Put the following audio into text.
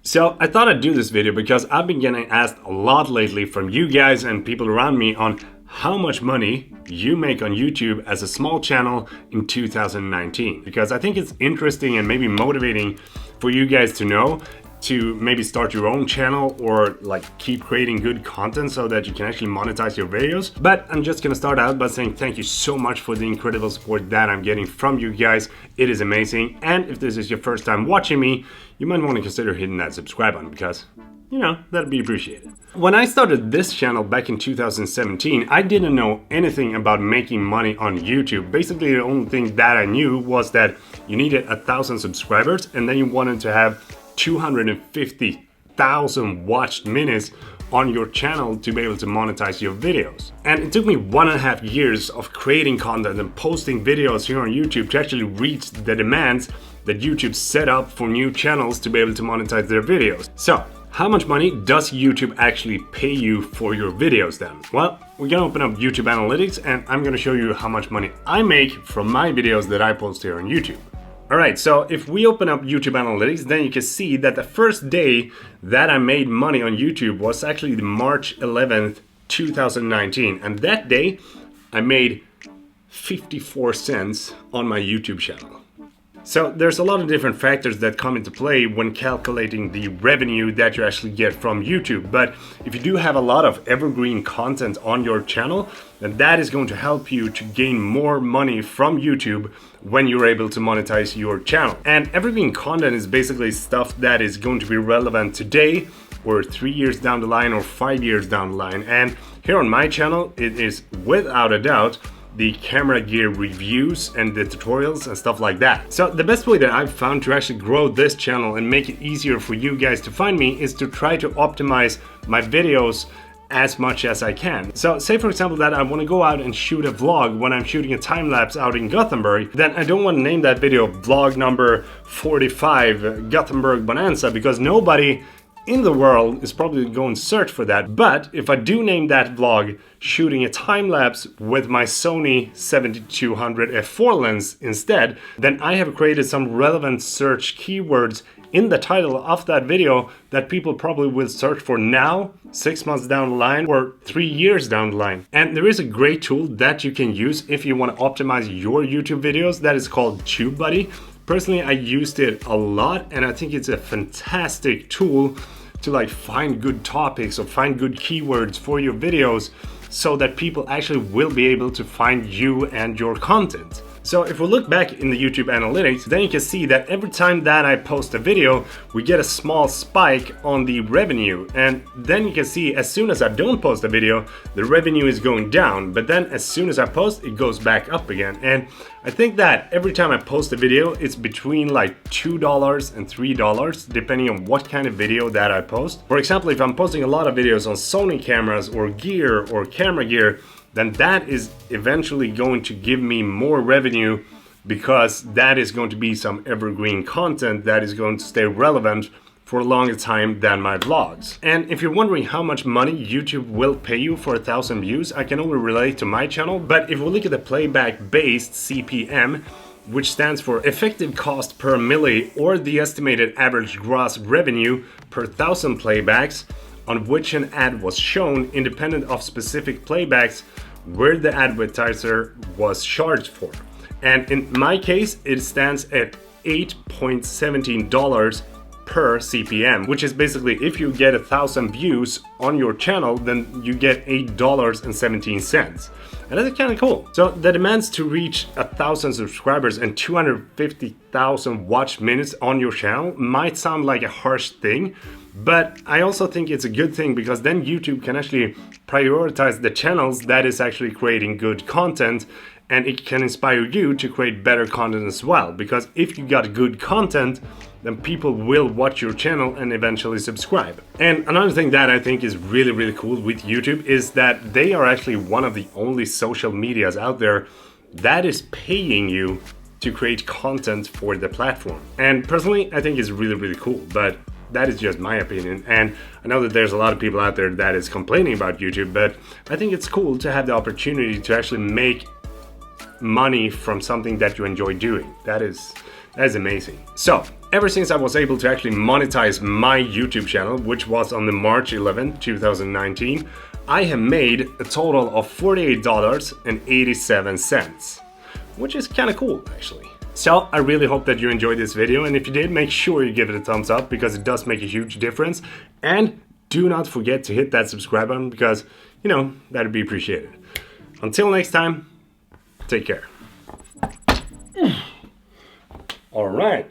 So I thought I'd do this video because I've been getting asked a lot lately from you guys and people around me on how much money you make on YouTube as a small channel in 2019. Because I think it's interesting and maybe motivating for you guys to know, to maybe start your own channel or like keep creating good content so that you can actually monetize your videos. But I'm just gonna start out by saying thank you so much for the incredible support that I'm getting from you guys. It is amazing. And if this is your first time watching me, you might want to consider hitting that subscribe button because, you know, that'd be appreciated. When I started this channel back in 2017, I didn't know anything about making money on YouTube. Basically, the only thing that I knew was that you needed 1,000 subscribers and then you wanted to have 250,000 watched minutes on your channel to be able to monetize your videos. And it took me 1.5 years of creating content and posting videos here on YouTube to actually reach the demands that YouTube set up for new channels to be able to monetize their videos. So, how much money does YouTube actually pay you for your videos then? Well, we're gonna open up YouTube Analytics and I'm gonna show you how much money I make from my videos that I post here on YouTube. Alright, so if we open up YouTube Analytics, then you can see that the first day that I made money on YouTube was actually the March 11th, 2019. And that day, I made 54 cents on my YouTube channel. So there's a lot of different factors that come into play when calculating the revenue that you actually get from YouTube. But if you do have a lot of evergreen content on your channel, then that is going to help you to gain more money from YouTube when you're able to monetize your channel. And evergreen content is basically stuff that is going to be relevant today or 3 years down the line or 5 years down the line. And here on my channel, it is without a doubt the camera gear reviews and the tutorials and stuff like that. So the best way that I've found to actually grow this channel and make it easier for you guys to find me is to try to optimize my videos as much as I can. So say for example that I want to go out and shoot a vlog when I'm shooting a time lapse out in Gothenburg, then I don't want to name that video vlog number 45 Gothenburg Bonanza because nobody in the world is probably going to search for that. But if I do name that vlog shooting a time lapse with my Sony 7200 f4 lens instead, then I have created some relevant search keywords in the title of that video that people probably will search for now, 6 months down the line, or 3 years down the line. And there is a great tool that you can use if you want to optimize your YouTube videos that is called TubeBuddy. Personally, I used it a lot and I think it's a fantastic tool to like find good topics or find good keywords for your videos so that people actually will be able to find you and your content. So if we look back in the YouTube Analytics, then you can see that every time that I post a video, we get a small spike on the revenue. And then you can see as soon as I don't post a video, the revenue is going down. But then as soon as I post, it goes back up again. And I think that every time I post a video, it's between like $2 and $3, depending on what kind of video that I post. For example, if I'm posting a lot of videos on Sony cameras or gear or camera gear, then that is eventually going to give me more revenue because that is going to be some evergreen content that is going to stay relevant for a longer time than my vlogs. And if you're wondering how much money YouTube will pay you for 1,000 views, I can only relate to my channel. But if we look at the playback-based CPM, which stands for effective cost per milli, or the estimated average gross revenue per 1,000 playbacks on which an ad was shown, independent of specific playbacks where the advertiser was charged for. And in my case, it stands at $8.17 per CPM, which is basically if you get 1,000 views on your channel, then you get $8.17. And that's kind of cool. So the demands to reach 1,000 subscribers and 250,000 watch minutes on your channel might sound like a harsh thing, but I also think it's a good thing because then YouTube can actually prioritize the channels that is actually creating good content, and it can inspire you to create better content as well. Because if you got good content, then people will watch your channel and eventually subscribe. And another thing that I think is really, really cool with YouTube is that they are actually one of the only social medias out there that is paying you to create content for the platform. And personally, I think it's really, really cool, but that is just my opinion. And I know that there's a lot of people out there that is complaining about YouTube, but I think it's cool to have the opportunity to actually make money from something that you enjoy doing. That is amazing. So Ever since I was able to actually monetize my YouTube channel, which was on the March 11th, 2019, I have made a total of $48.87, which is kind of cool actually. So I really hope that you enjoyed this video, and if you did, make sure you give it a thumbs up because it does make a huge difference. And do not forget to hit that subscribe button because, you know, that'd be appreciated. Until next time, take care. All right.